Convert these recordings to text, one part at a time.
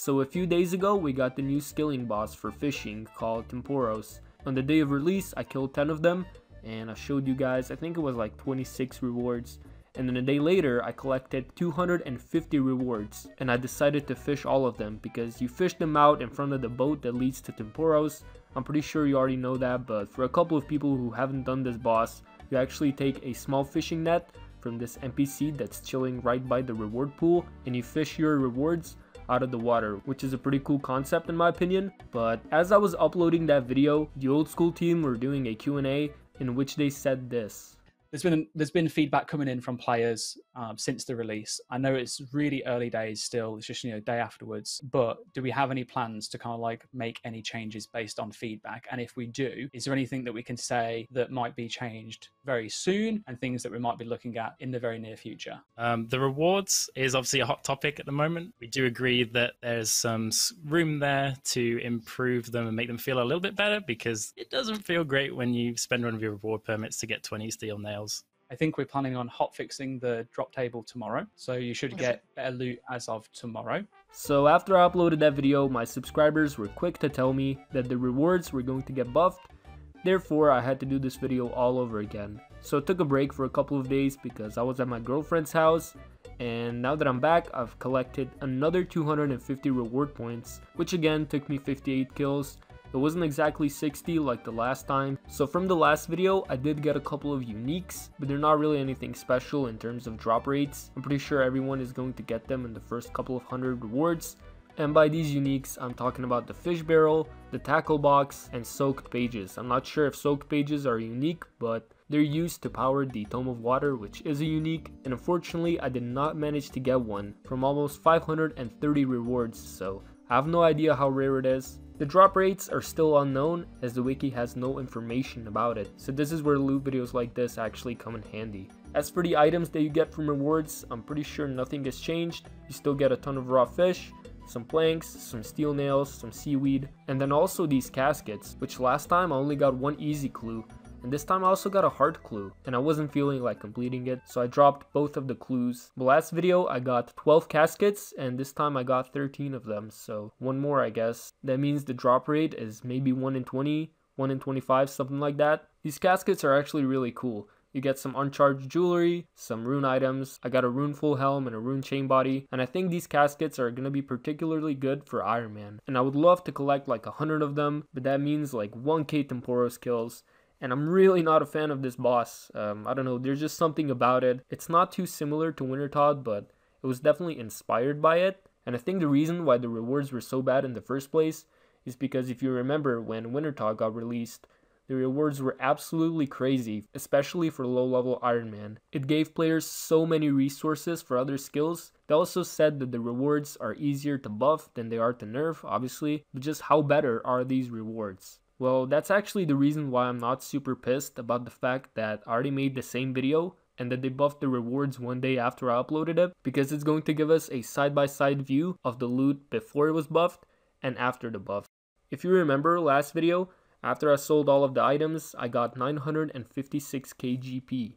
So a few days ago we got the new skilling boss for fishing called Tempoross. On the day of release I killed 10 of them and I showed you guys, I think it was like 26 rewards. And then a day later I collected 250 rewards and I decided to fish all of them because you fish them out in front of the boat that leads to Tempoross. I'm pretty sure you already know that, but for a couple of people who haven't done this boss, you actually take a small fishing net from this NPC that's chilling right by the reward pool and you fish your rewards out of the water, which is a pretty cool concept in my opinion. But as I was uploading that video, the old school team were doing a Q&A in which they said this. There's been feedback coming in from players since the release. I know it's really early days still. It's just, you know, day afterwards. But do we have any plans to kind of like make any changes based on feedback? And if we do, is there anything that we can say that might be changed very soon and things that we might be looking at in the very near future? The rewards is obviously a hot topic at the moment. We do agree that there's some room there to improve them and make them feel a little bit better, because it doesn't feel great when you spend one of your reward permits to get 20 steel nails. I think we're planning on hotfixing the drop table tomorrow, so you should get better loot as of tomorrow. So after I uploaded that video, my subscribers were quick to tell me that the rewards were going to get buffed. Therefore, I had to do this video all over again. So I took a break for a couple of days because I was at my girlfriend's house, and now that I'm back, I've collected another 250 reward points, which again took me 58 kills. It wasn't exactly 60 like the last time. So from the last video, I did get a couple of uniques, but they're not really anything special in terms of drop rates. I'm pretty sure everyone is going to get them in the first couple of 100 rewards. And by these uniques, I'm talking about the fish barrel, the tackle box, and soaked pages. I'm not sure if soaked pages are unique, but they're used to power the Tome of Water, which is a unique. And unfortunately, I did not manage to get one from almost 530 rewards, so I have no idea how rare it is. The drop rates are still unknown as the wiki has no information about it, so this is where loot videos like this actually come in handy. As for the items that you get from rewards, I'm pretty sure nothing has changed. You still get a ton of raw fish, some planks, some steel nails, some seaweed, and then also these caskets, which last time I only got one easy clue. And this time I also got a hard clue, and I wasn't feeling like completing it, so I dropped both of the clues. The last video I got 12 caskets, and this time I got 13 of them, so one more I guess. That means the drop rate is maybe 1 in 20, 1 in 25, something like that. These caskets are actually really cool. You get some uncharged jewelry, some rune items. I got a rune full helm and a rune chain body, and I think these caskets are gonna be particularly good for Iron Man. And I would love to collect like 100 of them, but that means like 1k Tempoross kills. And I'm really not a fan of this boss. I don't know, there's just something about it. It's not too similar to Wintertodt, but it was definitely inspired by it. And I think the reason why the rewards were so bad in the first place is because if you remember when Wintertodt got released, the rewards were absolutely crazy, especially for low-level Iron Man. It gave players so many resources for other skills. They also said that the rewards are easier to buff than they are to nerf, obviously, but just how better are these rewards? Well, that's actually the reason why I'm not super pissed about the fact that I already made the same video and that they buffed the rewards one day after I uploaded it, because it's going to give us a side-by-side view of the loot before it was buffed and after the buff. If you remember last video, after I sold all of the items, I got 956k GP.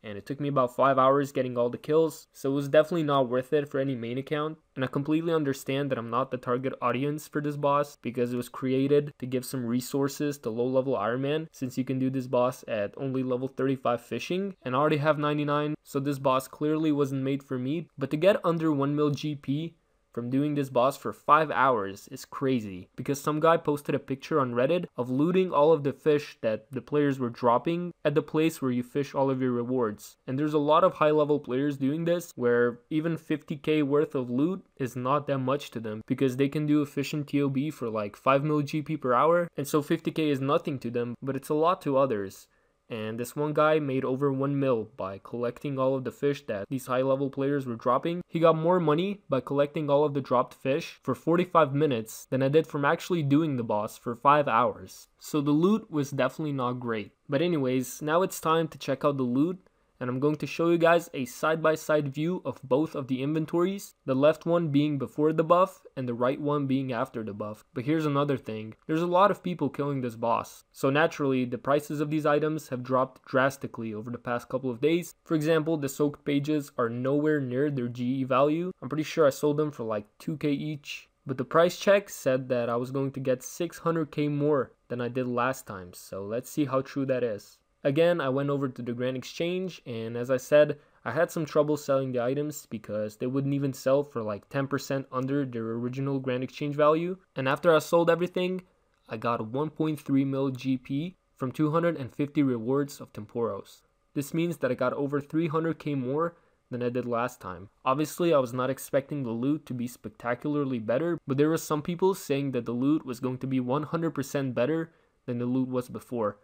And it took me about 5 hours getting all the kills, so it was definitely not worth it for any main account. And I completely understand that I'm not the target audience for this boss, because it was created to give some resources to low level Iron Man, since you can do this boss at only level 35 fishing, and I already have 99, so this boss clearly wasn't made for me. But to get under 1 mil GP from doing this boss for 5 hours is crazy, because some guy posted a picture on Reddit of looting all of the fish that the players were dropping at the place where you fish all of your rewards. And there's a lot of high level players doing this where even 50k worth of loot is not that much to them, because they can do efficient TOB for like 5 mil GP per hour, and so 50k is nothing to them, but it's a lot to others. And this one guy made over 1 mil by collecting all of the fish that these high level players were dropping. He got more money by collecting all of the dropped fish for 45 minutes than I did from actually doing the boss for 5 hours. So the loot was definitely not great. But anyways, now it's time to check out the loot. And I'm going to show you guys a side-by-side view of both of the inventories, the left one being before the buff and the right one being after the buff. But here's another thing, there's a lot of people killing this boss, so naturally the prices of these items have dropped drastically over the past couple of days. For example, the soaked pages are nowhere near their GE value. I'm pretty sure I sold them for like 2k each. But the price check said that I was going to get 600k more than I did last time, so let's see how true that is. Again, I went over to the Grand Exchange, and as I said, I had some trouble selling the items because they wouldn't even sell for like 10% under their original Grand Exchange value. And after I sold everything, I got 1.3 mil GP from 250 rewards of Tempoross. This means that I got over 300k more than I did last time. Obviously, I was not expecting the loot to be spectacularly better, but there were some people saying that the loot was going to be 100% better than the loot was before,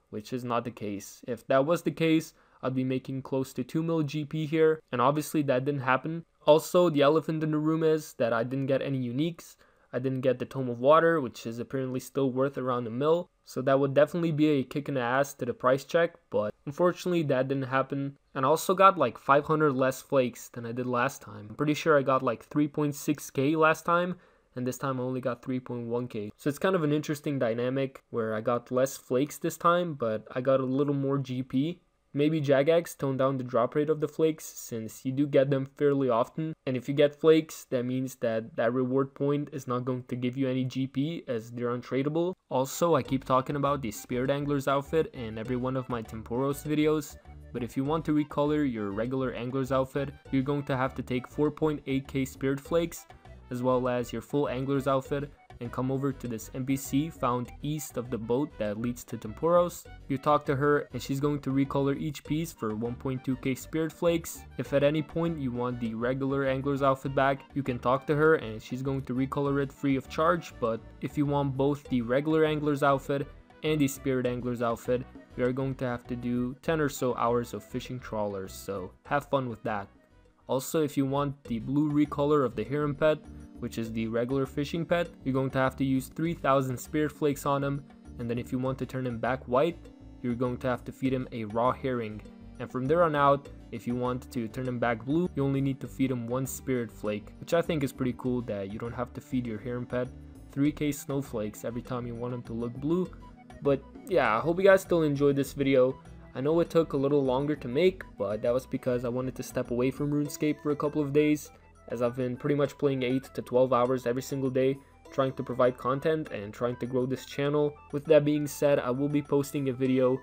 which is not the case. If that was the case, I'd be making close to 2 mil GP here, and obviously that didn't happen. Also, the elephant in the room is that I didn't get any uniques. I didn't get the Tome of Water, which is apparently still worth around a mil, so that would definitely be a kick in the ass to the price check, but unfortunately that didn't happen. And I also got like 500 less flakes than I did last time. I'm pretty sure I got like 3.6k last time, and this time I only got 3.1k. So it's kind of an interesting dynamic where I got less flakes this time, but I got a little more GP. Maybe Jagex toned down the drop rate of the flakes since you do get them fairly often. And if you get flakes, that means that that reward point is not going to give you any GP as they're untradeable. Also, I keep talking about the Spirit Angler's outfit in every one of my Tempoross videos. But if you want to recolor your regular Angler's outfit, you're going to have to take 4.8k Spirit Flakes as well as your full Angler's outfit and come over to this NPC found east of the boat that leads to Tempoross. You talk to her and she's going to recolor each piece for 1.2k Spirit Flakes. If at any point you want the regular Angler's outfit back, you can talk to her and she's going to recolor it free of charge. But if you want both the regular Angler's outfit and the Spirit Angler's outfit, you are going to have to do 10 or so hours of fishing trawlers, so have fun with that. Also, if you want the blue recolor of the Heron pet, which is the regular fishing pet, you're going to have to use 3000 Spirit Flakes on him, and then if you want to turn him back white, you're going to have to feed him a raw herring. And from there on out, if you want to turn him back blue, you only need to feed him 1 Spirit Flake, which I think is pretty cool that you don't have to feed your Heron pet 3k snowflakes every time you want him to look blue. But yeah, I hope you guys still enjoyed this video. I know it took a little longer to make, but that was because I wanted to step away from RuneScape for a couple of days, as I've been pretty much playing 8 to 12 hours every single day, trying to provide content and trying to grow this channel. With that being said, I will be posting a video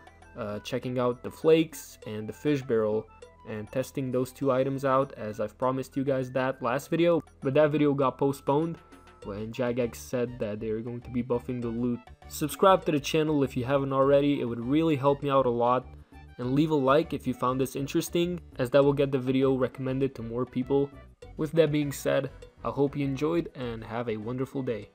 checking out the flakes and the fish barrel and testing those 2 items out, as I've promised you guys that last video, but that video got postponed when Jagex said that they were going to be buffing the loot. Subscribe to the channel if you haven't already, it would really help me out a lot. And leave a like if you found this interesting, as that will get the video recommended to more people. With that being said, I hope you enjoyed and have a wonderful day.